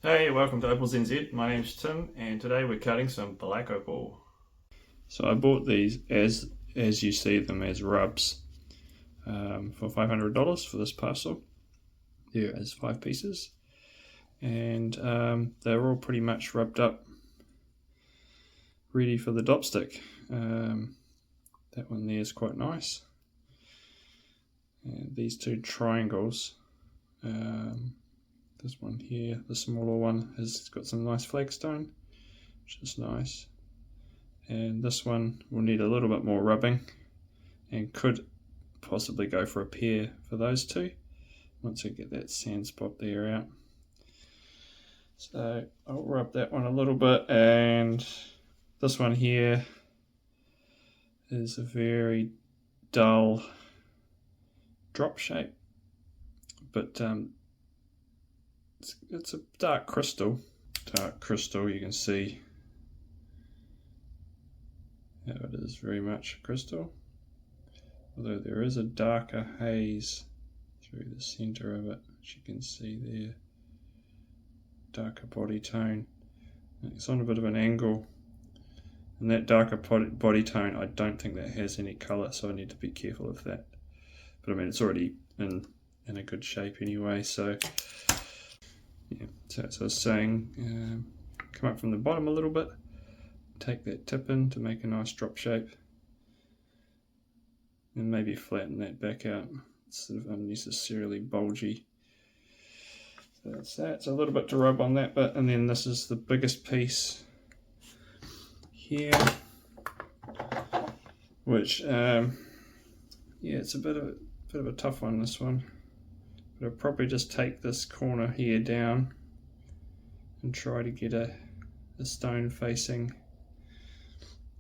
Hey, welcome to Opals NZ. My name's Tim, and today we're cutting some Black Opal. So I bought these as you see them as rubs for $500 for this parcel. There is 5 pieces, and they're all pretty much rubbed up, ready for the Dopstick. That one there is quite nice. And these 2 triangles. This one here, the smaller one, has got some nice flagstone, which is nice. And this one will need a little bit more rubbing and could possibly go for a pair for those 2 once I get that sand spot there out. So I'll rub that one a little bit, and this one here is a very dull drop shape, but it's a dark crystal. You can see how it is very much crystal, although there is a darker haze through the center of it, which you can see there. Darker body tone. It's on a bit of an angle, and that darker body tone, I don't think that has any color, so I need to be careful of that. But I mean, it's already in a good shape anyway, so yeah. So as I was saying, come up from the bottom a little bit, take that tip in to make a nice drop shape, and maybe flatten that back out. It's sort of unnecessarily bulgy. So that's that. It's a little bit to rub on that bit, and then this is the biggest piece here, which yeah, it's a bit of a tough one, this one. But I'll probably just take this corner here down and try to get a stone facing.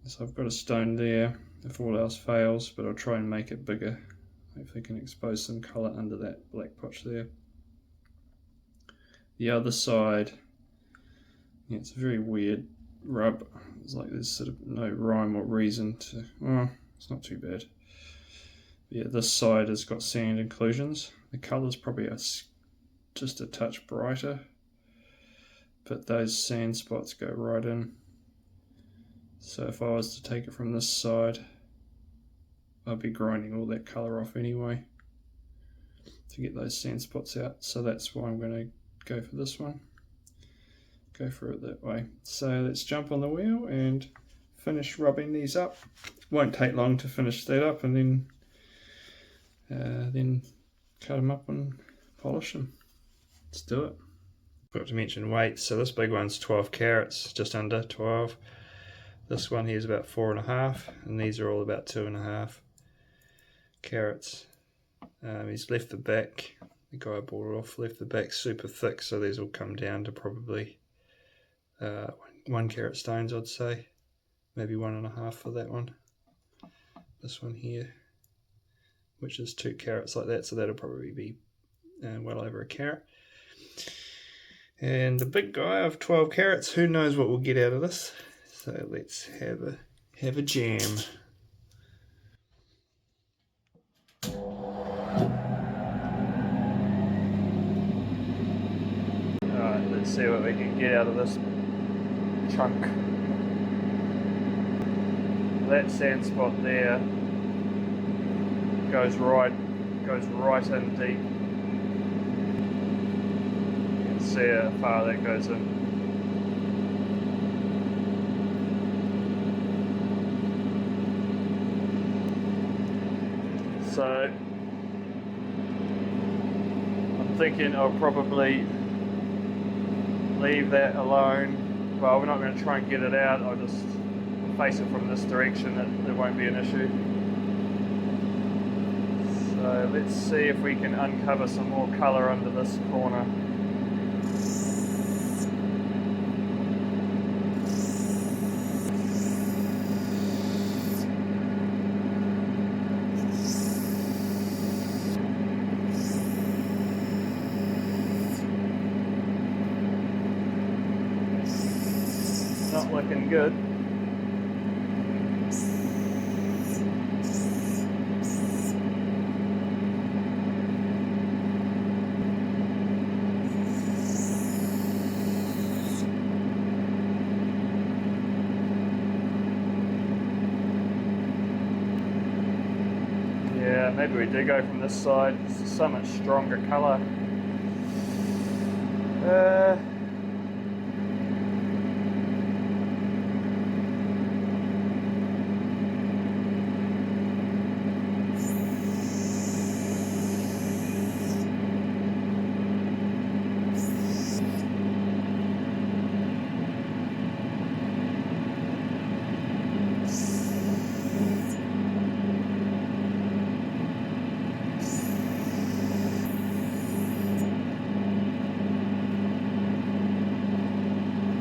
So I've got a stone there if all else fails, but I'll try and make it bigger. Hopefully I can expose some colour under that black potch there. The other side, yeah, it's a very weird rub. It's like there's sort of no rhyme or reason to, well, it's not too bad. Yeah, this side has got sand inclusions. The colour's probably just a touch brighter, but those sand spots go right in. So if I was to take it from this side, I'd be grinding all that colour off anyway to get those sand spots out. So that's why I'm going to go for this one. Go for it that way. So let's jump on the wheel and finish rubbing these up. Won't take long to finish that up, and then cut them up and polish them. Let's do it. Forgot to mention weight. So this big one's 12 carats, just under 12. This one here is about 4.5, and these are all about 2.5 carats. He's left the back, the guy bought it off, left the back super thick, so these will come down to probably 1 carat stones, I'd say. Maybe 1.5 for that one. This one here, which is 2 carats like that, so that'll probably be well over a carat. And the big guy of 12 carats, who knows what we'll get out of this. So let's have a jam. Alright, let's see what we can get out of this chunk. That sand spot there goes right in deep. You can see how far that goes in. So I'm thinking I'll probably leave that alone. Well, we're not going to try and get it out. I'll just face it from this direction. There won't be an issue. So let's see if we can uncover some more colour under this corner. Not looking good. Maybe we do go from this side. It's so much stronger colour.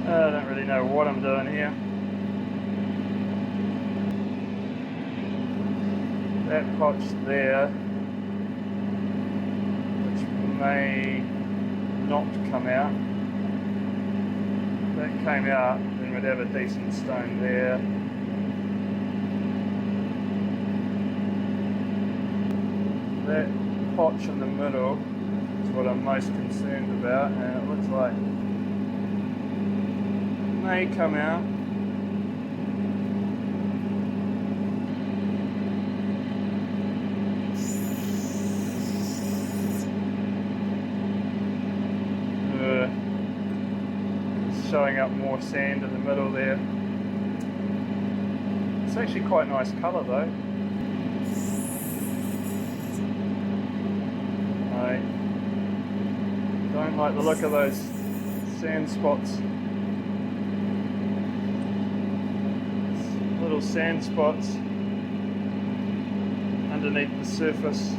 I don't really know what I'm doing here. That potch there, which may not come out. If that came out, then we'd have a decent stone there. That potch in the middle is what I'm most concerned about, and it looks like may come out. It's showing up more sand in the middle there. It's actually quite nice colour though. I don't like the look of those sand spots. Little sand spots underneath the surface.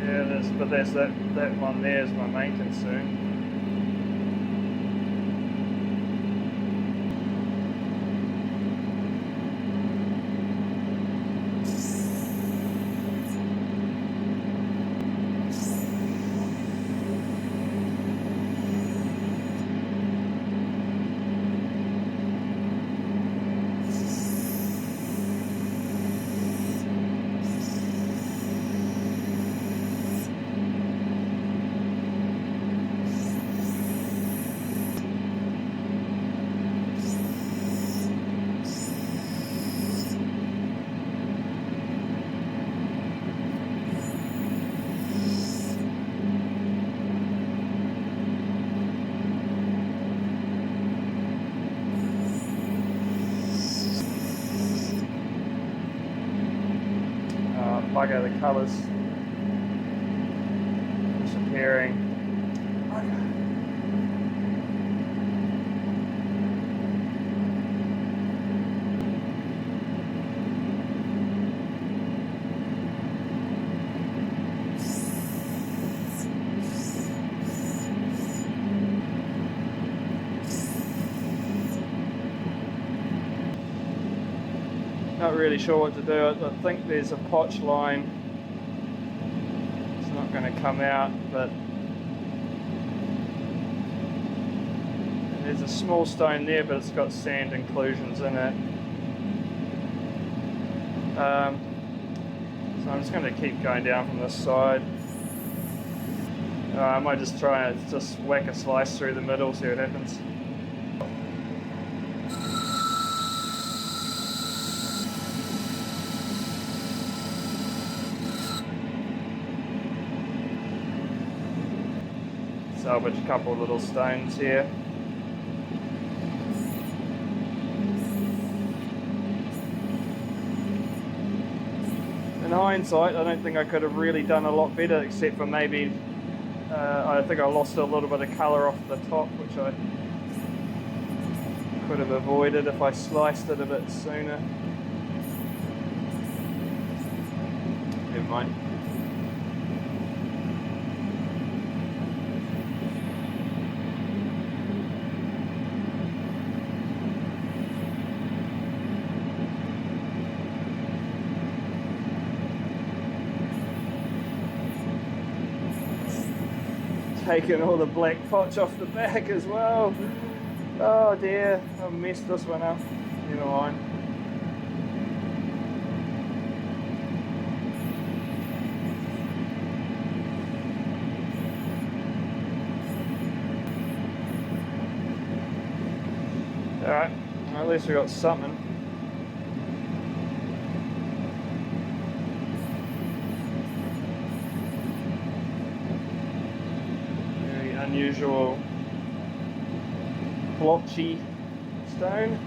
Yeah, but there's that one there is my main concern. Bugger, the colours disappearing. Not really sure what to do. I think there's a potch line. It's not going to come out, but there's a small stone there, but it's got sand inclusions in it. So I'm just going to keep going down from this side. I might just try and just whack a slice through the middle, see what happens. Salvage a couple of little stones here. In hindsight, I don't think I could have really done a lot better, except for maybe I think I lost a little bit of colour off the top, which I could have avoided if I sliced it a bit sooner. Never mind. Taken all the black potch off the back as well. Oh dear, I've messed this one up. Never mind. Alright, well, at least we got something. unusual blotchy stone.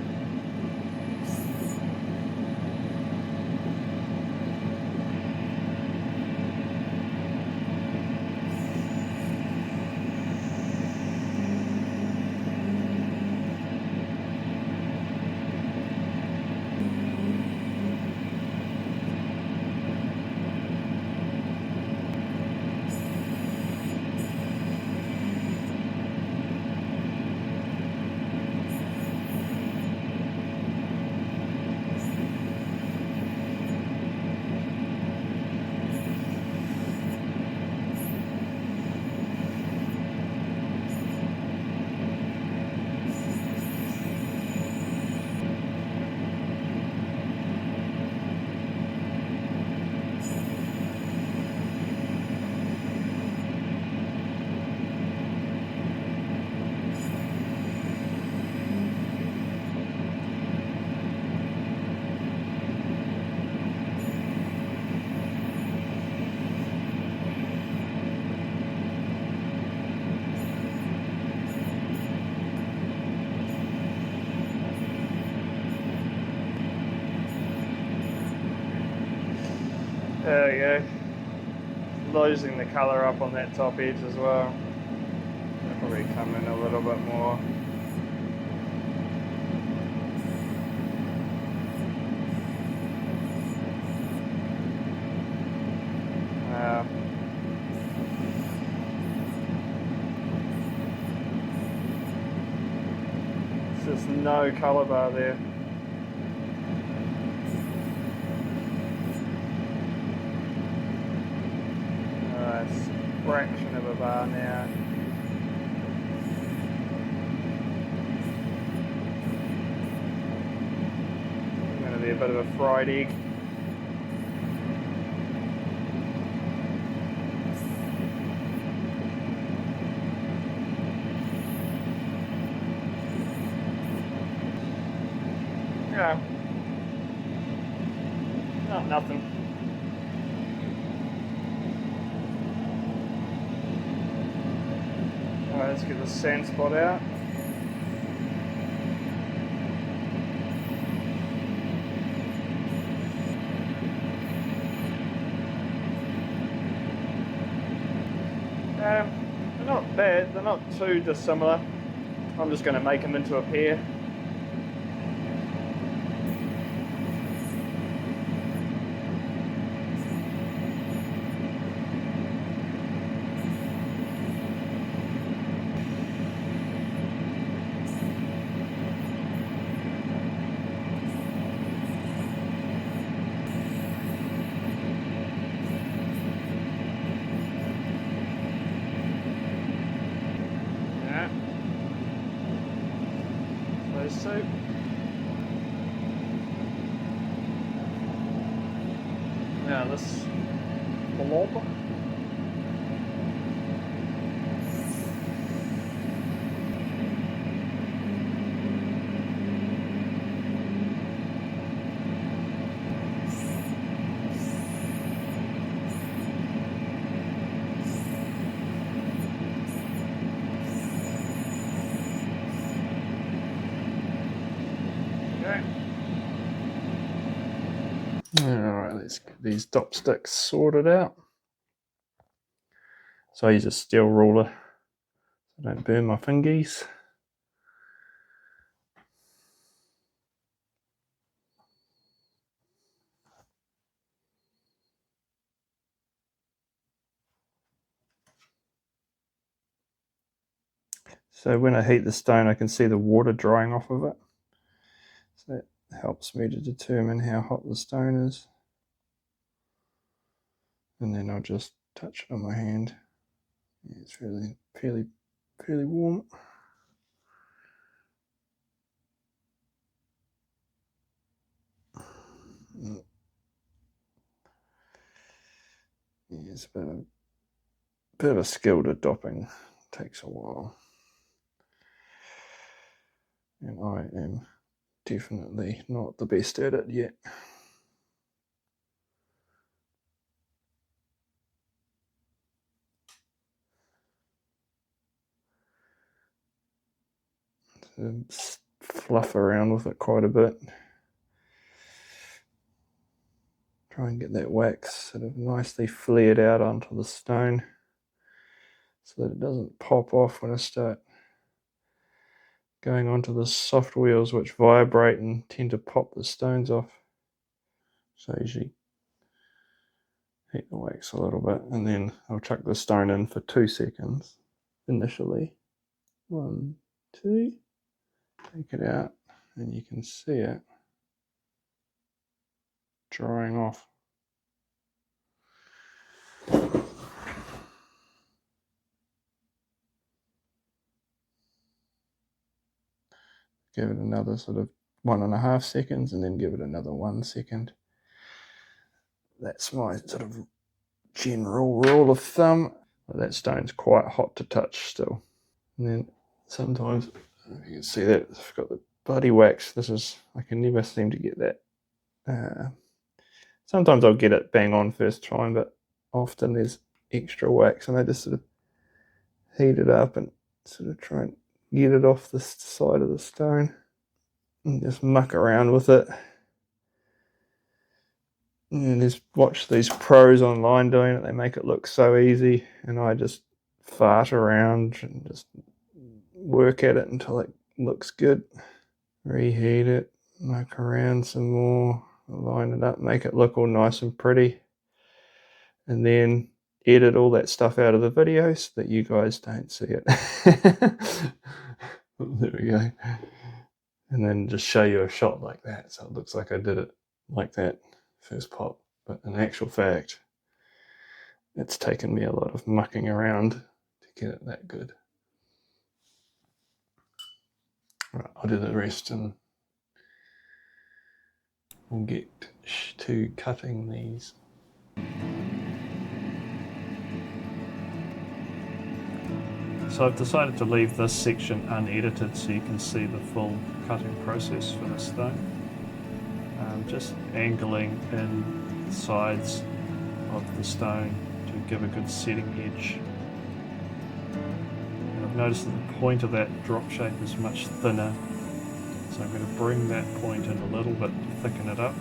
There we go. Losing the colour up on that top edge as well. That'll probably come in a little bit more. There's just no colour bar there. Fraction of a bar now. It's going to be a bit of a fried egg. Yeah. Oh, nothing. Alright, let's get the sand spot out. They're not bad, they're not too dissimilar. I'm just going to make them into a pair. So now this blob. Alright, let's get these Dopsticks sorted out. So I use a steel ruler so I don't burn my fingies. So when I heat the stone, I can see the water drying off of it. So that helps me to determine how hot the stone is. And then I'll just touch it on my hand. Yeah, it's really fairly warm. Yeah, it's a bit of a skill to dopping. It takes a while. And I am definitely not the best at it yet. fluff around with it quite a bit. Try and get that wax sort of nicely flared out onto the stone so that it doesn't pop off when I start going onto the soft wheels, which vibrate and tend to pop the stones off. So I usually heat the wax a little bit, and then I'll chuck the stone in for 2 seconds initially. 1, 2, take it out, and you can see it drying off. Give it another sort of 1.5 seconds, and then give it another 1 second. That's my sort of general rule of thumb. That stone's quite hot to touch still. And then sometimes, if you can see that, I've got the bloody wax. I can never seem to get that. Sometimes I'll get it bang on first time, but often there's extra wax, and I just sort of heat it up and sort of try and get it off the side of the stone and just muck around with it. And just watch these pros online doing it. They make it look so easy, and I just fart around and just work at it until it looks good. Reheat it, muck around some more, line it up, make it look all nice and pretty, and then edit all that stuff out of the video so that you guys don't see it. There we go. And then just show you a shot like that, so it looks like I did it like that first pop. But in actual fact, it's taken me a lot of mucking around to get it that good. Right, I'll do the rest and we'll get to cutting these. So I've decided to leave this section unedited so you can see the full cutting process for this stone. Just angling in the sides of the stone to give a good setting edge. And I've noticed that the point of that drop shape is much thinner, so I'm going to bring that point in a little bit to thicken it up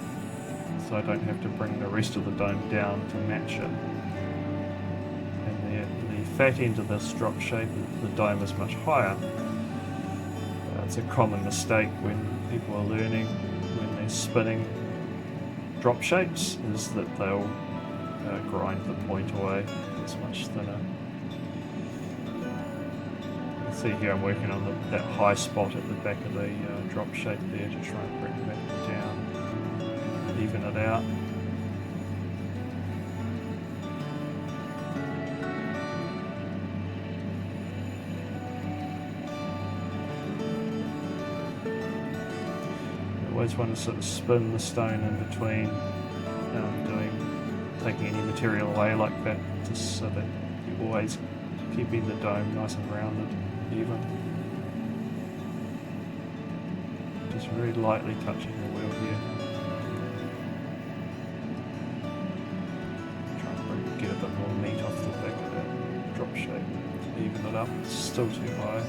so I don't have to bring the rest of the dome down to match it. And the fat end of this drop shape, the dome is much higher. It's a common mistake when people are learning when they're spinning drop shapes, is that they'll grind the point away. It's much thinner. You can see here I'm working on that high spot at the back of the drop shape there to try and bring that down, even it out. Always want to sort of spin the stone in between taking any material away like that, just so that you're always keeping the dome nice and rounded, even. Just very lightly touching the wheel here. Try and get a bit more meat off the back of that drop shape to even it up. It's still too high.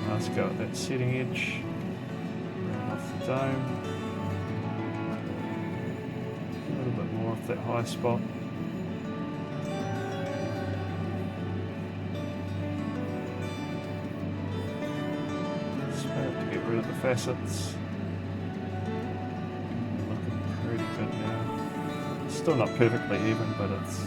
Let's go at that setting edge, round off the dome, a little bit more off that high spot. Spin it to get rid of the facets. Looking pretty good now. It's still not perfectly even, but it's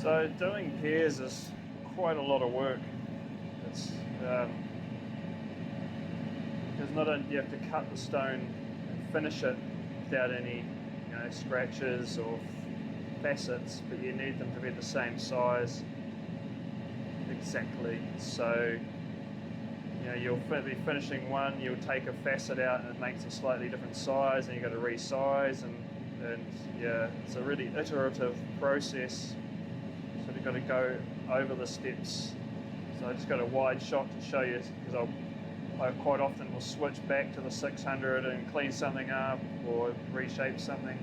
So doing pairs is quite a lot of work. It's because not only do you have to cut the stone and finish it without any scratches or facets, but you need them to be the same size. The exactly. So you'll be finishing one, you'll take a facet out and it makes a slightly different size, and you've got to resize, and yeah, it's a really iterative process. So you've got to go over the steps. So I just got a wide shot to show you, because I quite often will switch back to the 600 and clean something up or reshape something.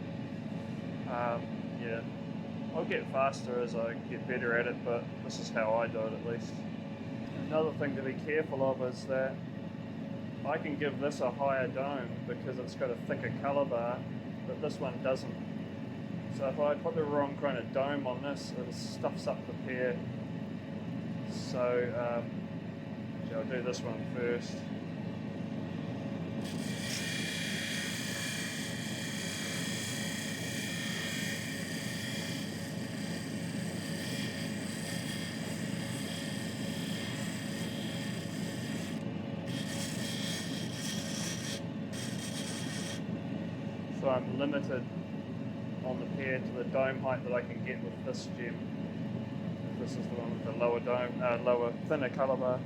Yeah, I'll get faster as I get better at it, but this is how I do it at least. Another thing to be careful of is that I can give this a higher dome because it's got a thicker colour bar, but this one doesn't. So if I put the wrong kind of dome on this, it stuffs up the pear. So I'll do this one first. So I'm limited on the pear to the dome height that I can get with this gem. This is the one with the lower dome, thinner colour bar.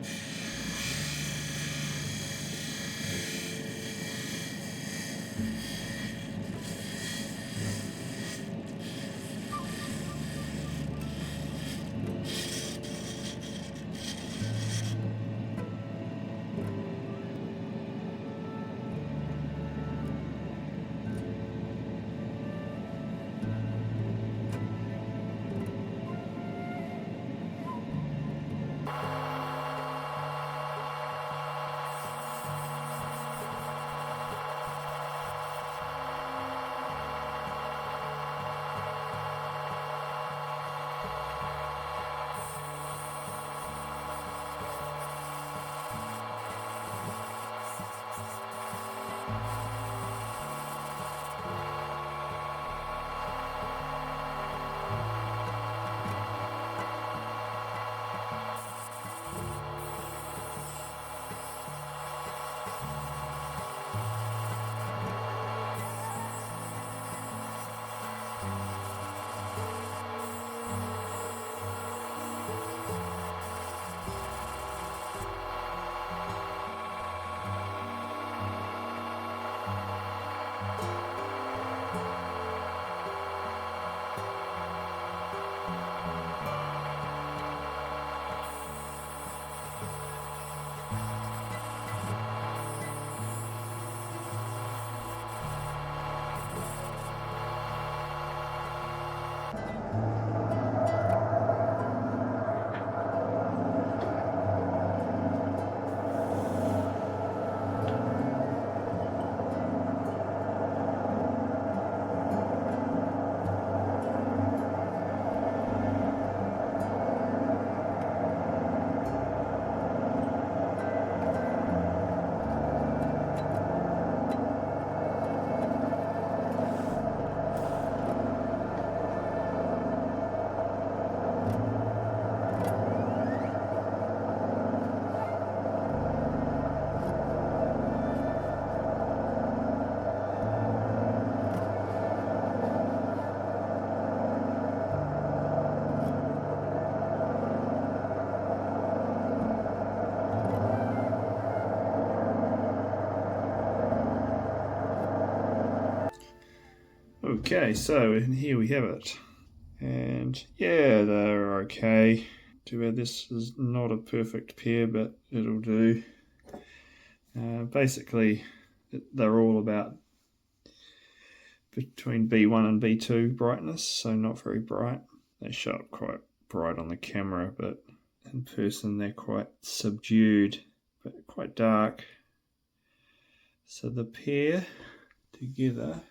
Okay, so and here we have it, and yeah, they're okay. Too bad this is not a perfect pear, but it'll do. Basically, they're all about between B1 and B2 brightness, so not very bright. They show up quite bright on the camera, but in person they're quite subdued, but quite dark. So the pear together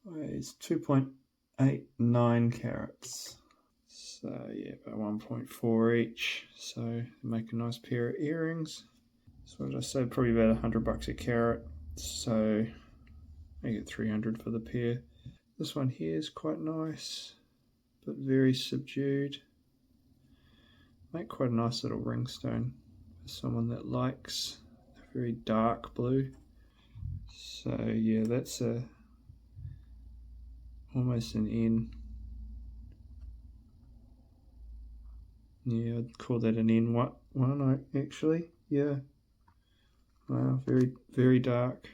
weighs 2.89 carats. So yeah, about 1.4 each. So make a nice pair of earrings. So what did I say? Probably about $100 a carat. So I get 300 for the pair. This one here is quite nice, but very subdued. Make quite a nice little ringstone for someone that likes a very dark blue. So yeah, that's almost an N. Yeah, I'd call that an N1 actually. Yeah. Wow, very, very dark.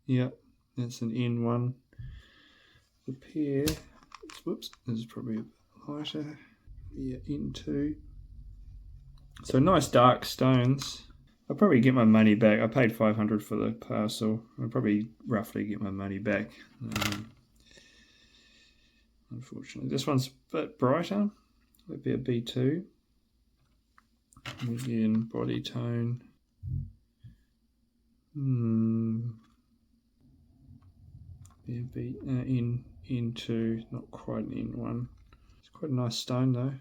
Yeah, that's an N1. The pair, whoops, this is probably a bit lighter. Yeah, N2. So nice dark stones. I'll probably get my money back. I paid $500 for the parcel. I'll probably roughly get my money back. Unfortunately, this one's a bit brighter. That'd be a B2. Again, body tone. Be a B, N2, not quite an N1. It's quite a nice stone though.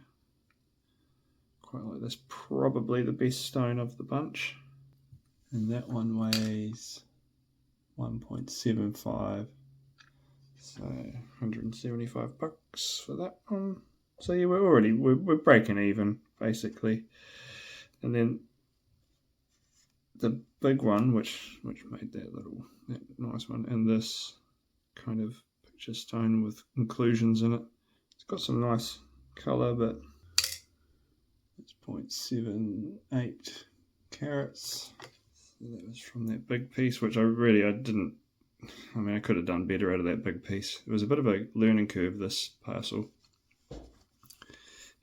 Quite like this. Probably the best stone of the bunch. And that one weighs 1.75. So $175 for that one. So yeah, we're breaking even basically. And then the big one, which made that nice one, and this kind of picture stone with inclusions in it. It's got some nice colour, but it's 0.78 carats. So that was from that big piece, which I didn't. I mean, I could have done better out of that big piece. It was a bit of a learning curve, this parcel.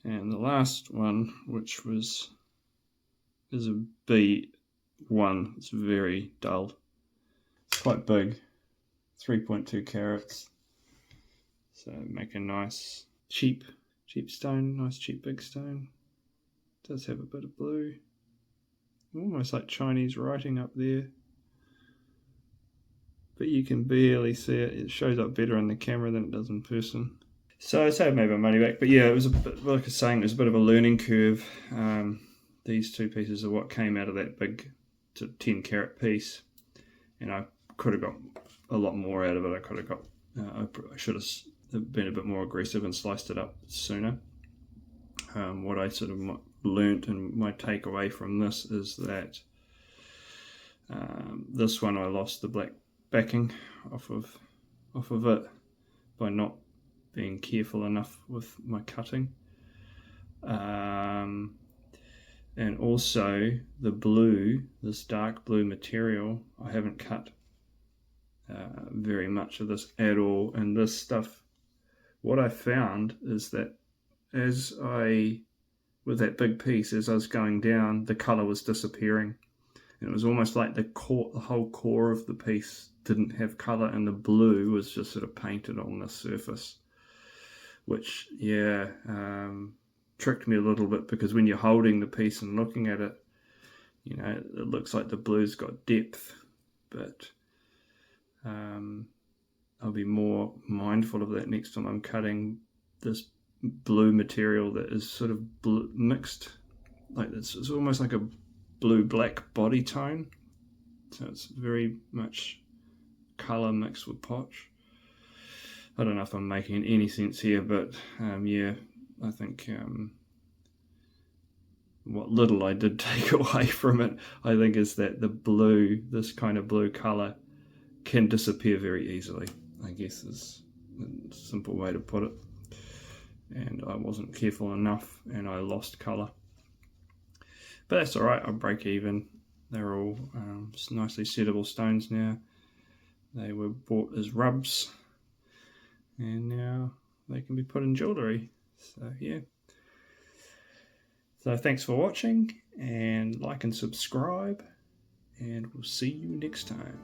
And the last one, which is a B1. It's very dull. It's quite big, 3.2 carats. So make a nice cheap stone, nice cheap big stone. Does have a bit of blue, almost like Chinese writing up there, but you can barely see it. It shows up better on the camera than it does in person. So I saved maybe my money back, but yeah, it was a bit, like I was saying, it was a bit of a learning curve. These two pieces are what came out of that big 10 carat piece, and I could have got a lot more out of it. I should have been a bit more aggressive and sliced it up sooner. What I sort of learnt and my takeaway from this is that this one I lost the black backing off of it by not being careful enough with my cutting. And also the blue, this dark blue material, I haven't cut very much of this at all. And this stuff, what I found is that with that big piece, as I was going down, the colour was disappearing. And it was almost like the whole core of the piece didn't have colour, and the blue was just sort of painted on the surface. Which, tricked me a little bit, because when you're holding the piece and looking at it, it looks like the blue's got depth, but I'll be more mindful of that next time I'm cutting this blue material that is sort of mixed, like it's almost like a blue-black body tone, so it's very much colour mixed with potch. I don't know if I'm making any sense here, but I think what little I did take away from it, I think, is that the blue, this kind of blue colour, can disappear very easily, I guess is a simple way to put it. And I wasn't careful enough, and I lost colour. But that's alright, I'll break even. They're all nicely settable stones now. They were bought as rubs, and now they can be put in jewellery. So yeah. So thanks for watching, and like and subscribe, and we'll see you next time.